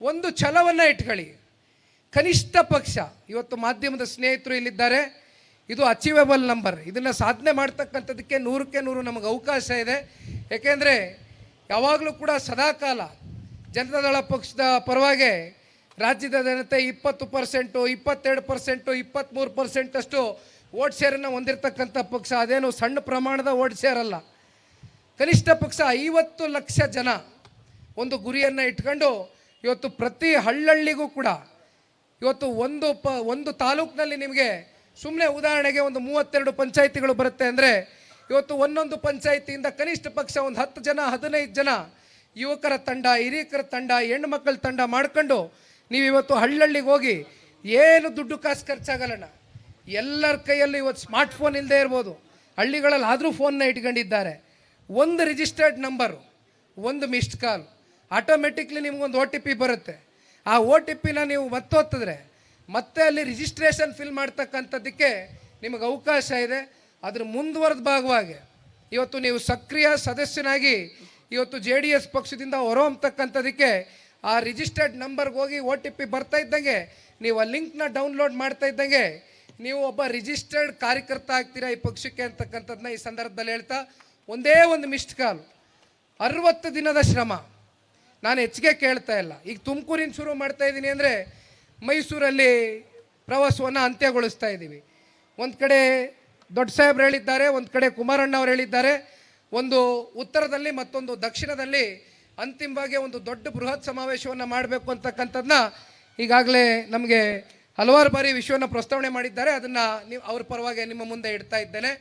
ಒಂದು ಛಲವನ್ನು ಇಟ್ಕೊಳ್ಳಿ. ಕನಿಷ್ಠ ಪಕ್ಷ ಇವತ್ತು ಮಾಧ್ಯಮದ ಸ್ನೇಹಿತರು ಇಲ್ಲಿದ್ದಾರೆ, ಇದು ಅಚೀವೇಬಲ್ ನಂಬರ್. ಇದನ್ನು ಸಾಧನೆ ಮಾಡ್ತಕ್ಕಂಥದ್ದಕ್ಕೆ 100ಕ್ಕೆ 100 ನಮಗೆ ಅವಕಾಶ ಇದೆ. ಏಕೆಂದರೆ ಯಾವಾಗಲೂ ಕೂಡ ಸದಾಕಾಲ ಜನತಾದಳ ಪಕ್ಷದ ಪರವಾಗಿ ರಾಜ್ಯದ ಜನತೆ 20%, 22%, 23% ಅಷ್ಟು ವೋಟ್ ಶೇರನ್ನು ಹೊಂದಿರತಕ್ಕಂಥ ಪಕ್ಷ. ಅದೇನು ಸಣ್ಣ ಪ್ರಮಾಣದ ವೋಟ್ ಶೇರ್ ಅಲ್ಲ. ಕನಿಷ್ಠ ಪಕ್ಷ 50 ಲಕ್ಷ ಜನ ಒಂದು ಗುರಿಯನ್ನು ಇಟ್ಕೊಂಡು ಇವತ್ತು ಪ್ರತಿ ಹಳ್ಳಹಳ್ಳಿಗೂ ಕೂಡ ಇವತ್ತು ಒಂದು ತಾಲೂಕಿನಲ್ಲಿ ನಿಮಗೆ ಸುಮ್ಮನೆ ಉದಾಹರಣೆಗೆ ಒಂದು 32 ಪಂಚಾಯಿತಿಗಳು ಬರುತ್ತೆ ಅಂದರೆ ಇವತ್ತು ಒಂದೊಂದು ಪಂಚಾಯಿತಿಯಿಂದ ಕನಿಷ್ಠ ಪಕ್ಷ ಒಂದು 10 ಜನ 15 ಜನ ಯುವಕರ ತಂಡ, ಹಿರಿಯಕರ ತಂಡ, ಹೆಣ್ಣುಮಕ್ಕಳ ತಂಡ ಮಾಡ್ಕೊಂಡು ನೀವು ಇವತ್ತು ಹಳ್ಳಹಳ್ಳಿಗೆ ಹೋಗಿ ಏನು ದುಡ್ಡು ಕಾಸು ಖರ್ಚಾಗಲ್ಲಣ್ಣ. ಎಲ್ಲರ ಕೈಯಲ್ಲಿ ಇವತ್ತು ಸ್ಮಾರ್ಟ್ಫೋನ್ ಇಲ್ಲದೆ ಇರ್ಬೋದು, ಹಳ್ಳಿಗಳಲ್ಲಿ ಆದರೂ ಫೋನ್ನ ಇಟ್ಕೊಂಡಿದ್ದಾರೆ. ಒಂದು ರಿಜಿಸ್ಟರ್ಡ್ ನಂಬರು, ಒಂದು ಮಿಸ್ಡ್ ಕಾಲ್, ಆಟೋಮೆಟಿಕ್ಲಿ ನಿಮಗೊಂದು OTP ಬರುತ್ತೆ. ಆ OTPನ ನೀವು ಮತ್ತೊತ್ತಿದ್ರೆ ಮತ್ತೆ ಅಲ್ಲಿ ರಿಜಿಸ್ಟ್ರೇಷನ್ ಫಿಲ್ ಮಾಡ್ತಕ್ಕಂಥದ್ದಕ್ಕೆ ನಿಮಗೆ ಅವಕಾಶ ಇದೆ. ಅದ್ರ ಮುಂದುವರೆದ ಭಾಗವಾಗಿ ಇವತ್ತು ನೀವು ಸಕ್ರಿಯ ಸದಸ್ಯನಾಗಿ ಇವತ್ತು JDS ಪಕ್ಷದಿಂದ ಹೊರಹೊಮ್ಮತಕ್ಕಂಥದ್ದಕ್ಕೆ ಆ ರಿಜಿಸ್ಟರ್ಡ್ ನಂಬರ್ಗೆ ಹೋಗಿ OTP ಬರ್ತಾ ಇದ್ದಂಗೆ ನೀವು ಆ ಲಿಂಕ್ನ ಡೌನ್ಲೋಡ್ ಮಾಡ್ತಾ ಇದ್ದಂಗೆ ನೀವು ಒಬ್ಬ ರಿಜಿಸ್ಟರ್ಡ್ ಕಾರ್ಯಕರ್ತ ಆಗ್ತೀರಾ ಈ ಪಕ್ಷಕ್ಕೆ ಅಂತಕ್ಕಂಥದ್ದನ್ನ ಈ ಸಂದರ್ಭದಲ್ಲಿ ಹೇಳ್ತಾ, ಒಂದೇ ಒಂದು ಮಿಸ್ಡ್ ಕಾಲ್ 60 ದಿನದ ಶ್ರಮ. ನಾನು ಹೆಚ್ಚಿಗೆ ಕೇಳ್ತಾ ಇಲ್ಲ. ಈಗ ತುಮಕೂರಿನ ಶುರು ಮಾಡ್ತಾ ಇದ್ದೀನಿ ಅಂದರೆ ಮೈಸೂರಲ್ಲಿ ಪ್ರವಾಸವನ್ನು ಅಂತ್ಯಗೊಳಿಸ್ತಾ ಇದ್ದೀವಿ. ಒಂದು ಕಡೆ ದೊಡ್ಡ ಸಾಹೇಬ್ರು ಹೇಳಿದ್ದಾರೆ, ಒಂದು ಕಡೆ ಕುಮಾರಣ್ಣ ಅವರು ಹೇಳಿದ್ದಾರೆ, ಒಂದು ಉತ್ತರದಲ್ಲಿ ಮತ್ತೊಂದು ದಕ್ಷಿಣದಲ್ಲಿ ಅಂತಿಮವಾಗಿ ಒಂದು ದೊಡ್ಡ ಬೃಹತ್ ಸಮಾವೇಶವನ್ನು ಮಾಡಬೇಕು ಅಂತಕ್ಕಂಥದ್ದನ್ನ ಈಗಾಗಲೇ ನಮಗೆ ಹಲವಾರು ಬಾರಿ ವಿಷಯವನ್ನು ಪ್ರಸ್ತಾವನೆ ಮಾಡಿದ್ದಾರೆ. ಅದನ್ನು ನೀವು ಅವ್ರ ಪರವಾಗಿ ನಿಮ್ಮ ಮುಂದೆ ಇಡ್ತಾ ಇದ್ದೇನೆ.